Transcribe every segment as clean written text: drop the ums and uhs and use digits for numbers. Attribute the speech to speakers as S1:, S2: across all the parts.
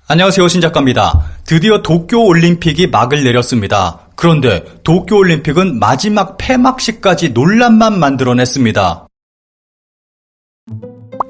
S1: 안녕하세요, 신작가입니다. 드디어 도쿄올림픽이 막을 내렸습니다. 그런데 도쿄올림픽은 마지막 폐막식까지 논란만 만들어냈습니다.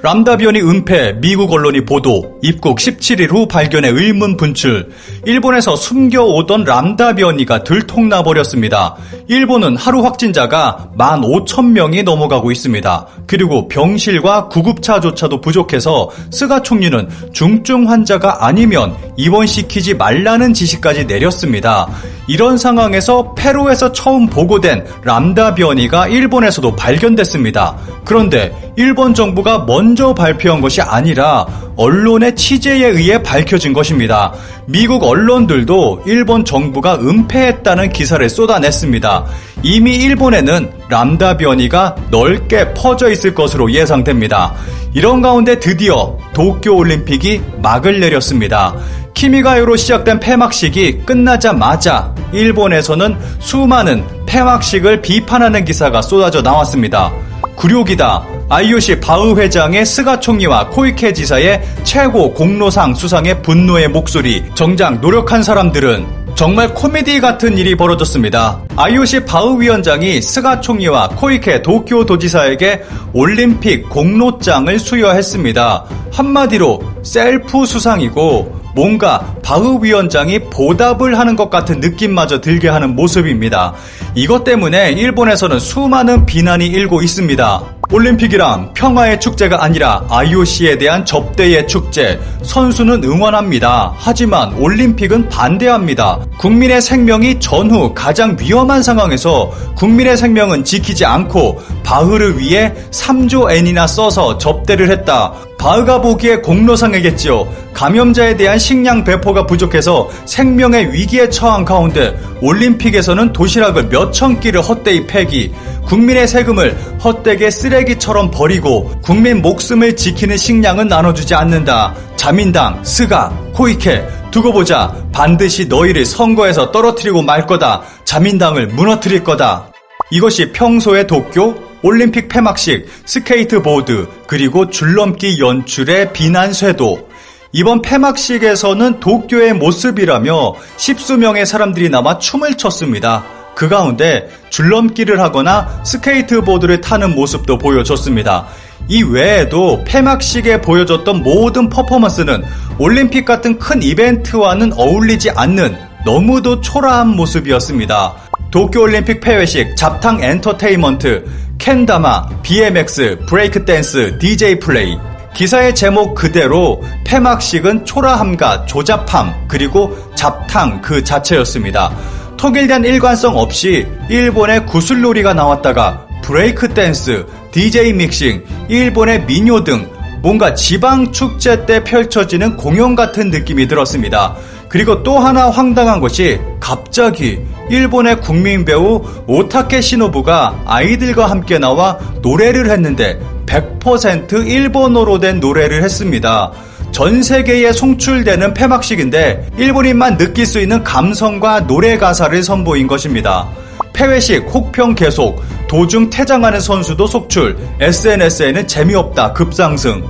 S1: 람다비언이 은폐, 미국 언론이 보도, 입국 17일 후 발견해 의문 분출. 일본에서 숨겨오던 람다비언이가 들통나버렸습니다. 일본은 하루 확진자가 15,000명이 넘어가고 있습니다. 그리고 병실과 구급차조차도 부족해서 스가 총리는 중증 환자가 아니면 입원시키지 말라는 지시까지 내렸습니다. 이런 상황에서 페루에서 처음 보고된 람다비언이가 일본에서도 발견됐습니다. 그런데 일본 정부가 먼저 발표한 것이 아니라 언론의 취재에 의해 밝혀진 것입니다. 미국 언론들도 일본 정부가 은폐했다는 기사를 쏟아냈습니다. 이미 일본에는 람다비언이가 넓게 퍼져 있을 것으로 예상됩니다. 이런 가운데 드디어 도쿄올림픽이 막을 내렸습니다. 키미가요로 시작된 폐막식이 끝나자마자 일본에서는 수많은 폐막식을 비판하는 기사가 쏟아져 나왔습니다. 굴욕이다. IOC 바흐 회장의 스가 총리와 코이케 지사의 최고 공로상 수상의 분노의 목소리. 정작 노력한 사람들은 정말 코미디 같은 일이 벌어졌습니다. IOC 바흐 위원장이 스가 총리와 코이케 도쿄 도지사에게 올림픽 공로장을 수여했습니다. 한마디로 셀프 수상이고 뭔가 바흐 위원장이 보답을 하는 것 같은 느낌마저 들게 하는 모습입니다. 이것 때문에 일본에서는 수많은 비난이 일고 있습니다. 올림픽이란 평화의 축제가 아니라 IOC에 대한 접대의 축제. 선수는 응원합니다. 하지만 올림픽은 반대합니다. 국민의 생명이 전후 가장 위험한 상황에서 국민의 생명은 지키지 않고 바흐를 위해 3조 엔이나 써서 접대를 했다. 바흐가 보기에 공로상이겠지요. 감염자에 대한 식량 배포가 부족해서 생명의 위기에 처한 가운데 올림픽에서는 도시락을 몇천 끼를 헛되이 폐기, 국민의 세금을 헛되게 쓰레기처럼 버리고 국민 목숨을 지키는 식량은 나눠주지 않는다. 자민당, 스가, 코이케 두고 보자. 반드시 너희를 선거에서 떨어뜨리고 말 거다. 자민당을 무너뜨릴 거다. 이것이 평소의 도쿄 올림픽 폐막식, 스케이트보드, 그리고 줄넘기 연출의 비난 쇄도. 이번 폐막식에서는 도쿄의 모습이라며 십수명의 사람들이 남아 춤을 췄습니다. 그 가운데 줄넘기를 하거나 스케이트보드를 타는 모습도 보여줬습니다. 이 외에도 폐막식에 보여줬던 모든 퍼포먼스는 올림픽 같은 큰 이벤트와는 어울리지 않는 너무도 초라한 모습이었습니다. 도쿄올림픽 폐회식, 잡탕 엔터테인먼트, 캔다마, BMX, 브레이크 댄스, DJ 플레이. 기사의 제목 그대로 폐막식은 초라함과 조잡함 그리고 잡탕 그 자체였습니다. 통일된 일관성 없이 일본의 구슬놀이가 나왔다가 브레이크 댄스, DJ 믹싱, 일본의 민요 등 뭔가 지방축제 때 펼쳐지는 공연 같은 느낌이 들었습니다. 그리고 또 하나 황당한 것이 갑자기 일본의 국민 배우 오타케 시노부가 아이들과 함께 나와 노래를 했는데 100% 일본어로 된 노래를 했습니다. 전 세계에 송출되는 폐막식인데 일본인만 느낄 수 있는 감성과 노래 가사를 선보인 것입니다. 폐회식 혹평 계속, 도중 퇴장하는 선수도 속출, SNS에는 재미없다 급상승.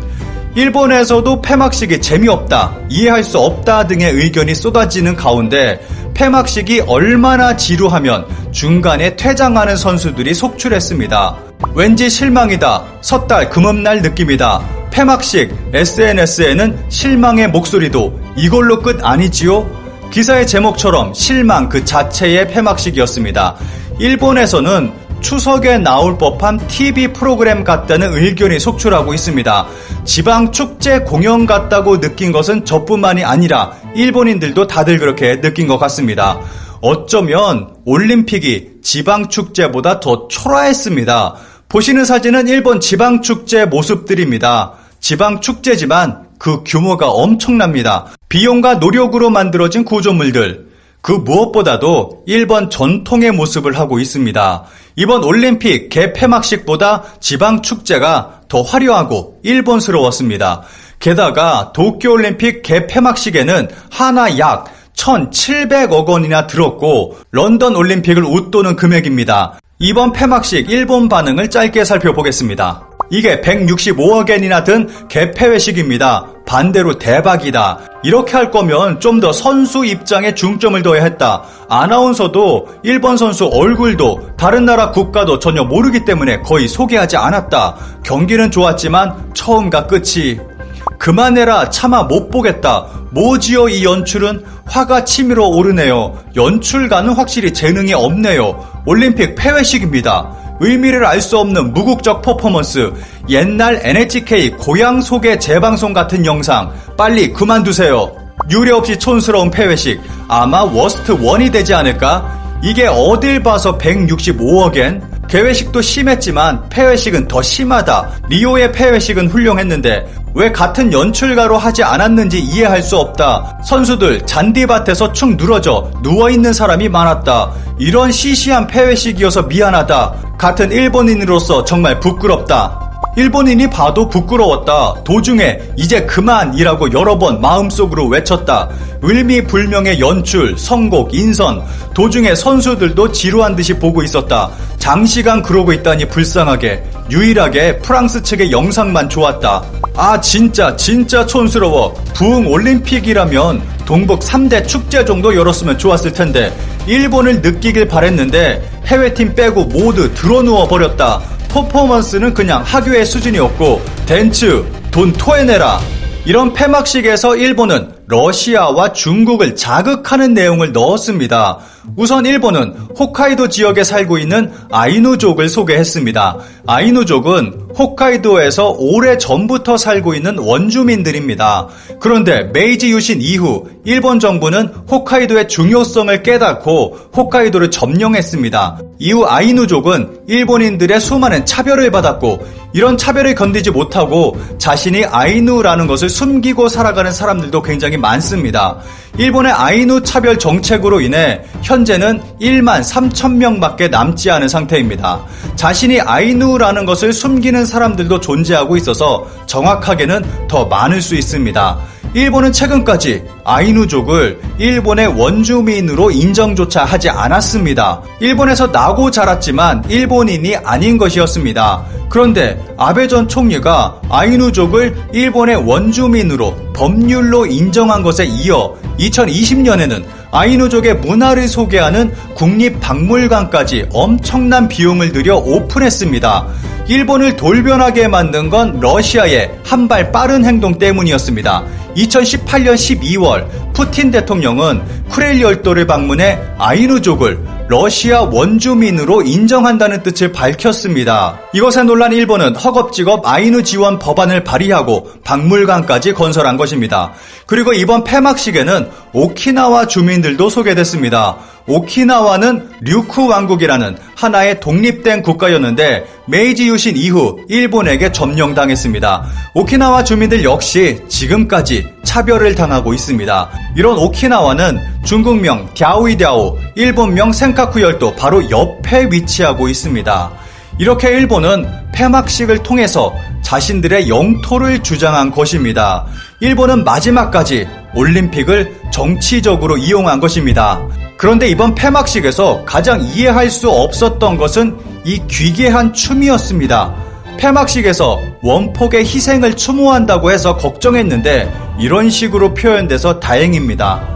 S1: 일본에서도 폐막식이 재미없다, 이해할 수 없다 등의 의견이 쏟아지는 가운데 폐막식이 얼마나 지루하면 중간에 퇴장하는 선수들이 속출했습니다. 왠지 실망이다, 섣달 금음날 느낌이다. 폐막식, SNS에는 실망의 목소리도 이걸로 끝 아니지요? 기사의 제목처럼 실망 그 자체의 폐막식이었습니다. 일본에서는 추석에 나올 법한 TV 프로그램 같다는 의견이 속출하고 있습니다. 지방축제 공연 같다고 느낀 것은 저뿐만이 아니라 일본인들도 다들 그렇게 느낀 것 같습니다. 어쩌면 올림픽이 지방축제보다 더 초라했습니다. 보시는 사진은 일본 지방축제 모습들입니다. 지방축제지만 그 규모가 엄청납니다. 비용과 노력으로 만들어진 구조물들, 그 무엇보다도 일본 전통의 모습을 하고 있습니다. 이번 올림픽 개폐막식보다 지방축제가 더 화려하고 일본스러웠습니다. 게다가 도쿄올림픽 개폐막식에는 하나 약 1,700억 원이나 들었고 런던 올림픽을 웃도는 금액입니다. 이번 폐막식 일본 반응을 짧게 살펴보겠습니다. 이게 165억엔이나 든 개폐회식입니다. 반대로 대박이다. 이렇게 할 거면 좀 더 선수 입장에 중점을 둬야 했다. 아나운서도 일본 선수 얼굴도 다른 나라 국가도 전혀 모르기 때문에 거의 소개하지 않았다. 경기는 좋았지만 처음과 끝이. 그만해라, 차마 못 보겠다. 뭐지요 이 연출은? 화가 치밀어 오르네요. 연출가는 확실히 재능이 없네요. 올림픽 폐회식입니다. 의미를 알 수 없는 무국적 퍼포먼스, 옛날 NHK 고향 소개 재방송 같은 영상, 빨리 그만두세요. 유례 없이 촌스러운 폐회식, 아마 워스트 1이 되지 않을까? 이게 어딜 봐서 165억엔? 개회식도 심했지만 폐회식은 더 심하다. 리오의 폐회식은 훌륭했는데 왜 같은 연출가로 하지 않았는지 이해할 수 없다. 선수들 잔디밭에서 축 늘어져 누워있는 사람이 많았다. 이런 시시한 폐회식이어서 미안하다. 같은 일본인으로서 정말 부끄럽다. 일본인이 봐도 부끄러웠다. 도중에 이제 그만이라고 여러 번 마음속으로 외쳤다. 의미불명의 연출, 선곡, 인선. 도중에 선수들도 지루한 듯이 보고 있었다. 장시간 그러고 있다니 불쌍하게. 유일하게 프랑스 측의 영상만 좋았다. 아 진짜 촌스러워. 부흥 올림픽이라면 동북 3대 축제 정도 열었으면 좋았을 텐데 일본을 느끼길 바랬는데 해외팀 빼고 모두 드러누워 버렸다. 퍼포먼스는 그냥 하교의 수준이었고 댄츠, 돈 토해내라. 이런 폐막식에서 일본은 러시아와 중국을 자극하는 내용을 넣었습니다. 우선 일본은 홋카이도 지역에 살고 있는 아이누족을 소개했습니다. 아이누족은 홋카이도에서 오래전부터 살고 있는 원주민들입니다. 그런데 메이지 유신 이후 일본 정부는 홋카이도의 중요성을 깨닫고 홋카이도를 점령했습니다. 이후 아이누족은 일본인들의 수많은 차별을 받았고 이런 차별을 건디지 못하고 자신이 아이누라는 것을 숨기고 살아가는 사람들도 굉장히 많습니다. 일본의 아이누 차별 정책으로 인해 현재는 1만 3천 명밖에 남지 않은 상태입니다. 자신이 아이누라는 것을 숨기는 사람들도 존재하고 있어서 정확하게는 더 많을 수 있습니다. 일본은 최근까지 아이누족을 일본의 원주민으로 인정조차 하지 않았습니다. 일본에서 나고 자랐지만 일본인이 아닌 것이었습니다. 그런데 아베 전 총리가 아이누족을 일본의 원주민으로 법률로 인정한 것에 이어 2020년에는 아이누족의 문화를 소개하는 국립박물관까지 엄청난 비용을 들여 오픈했습니다. 일본을 돌변하게 만든 건 러시아의 한 발 빠른 행동 때문이었습니다. 2018년 12월 푸틴 대통령은 쿠렐 열도를 방문해 아이누족을 러시아 원주민으로 인정한다는 뜻을 밝혔습니다. 이것에 놀란 일본은 허겁지겁 아이누 지원 법안을 발의하고 박물관까지 건설한 것입니다. 그리고 이번 폐막식에는 오키나와 주민들도 소개됐습니다. 오키나와는 류쿠 왕국이라는 하나의 독립된 국가였는데 메이지 유신 이후 일본에게 점령당했습니다. 오키나와 주민들 역시 지금까지 차별을 당하고 있습니다. 이런 오키나와는 중국명 갸오이갸오, 일본명 센카쿠 열도 바로 옆에 위치하고 있습니다. 이렇게 일본은 폐막식을 통해서 자신들의 영토를 주장한 것입니다. 일본은 마지막까지 올림픽을 정치적으로 이용한 것입니다. 그런데 이번 폐막식에서 가장 이해할 수 없었던 것은 이 귀괴한 춤이었습니다. 폐막식에서 원폭의 희생을 추모한다고 해서 걱정했는데 이런 식으로 표현돼서 다행입니다.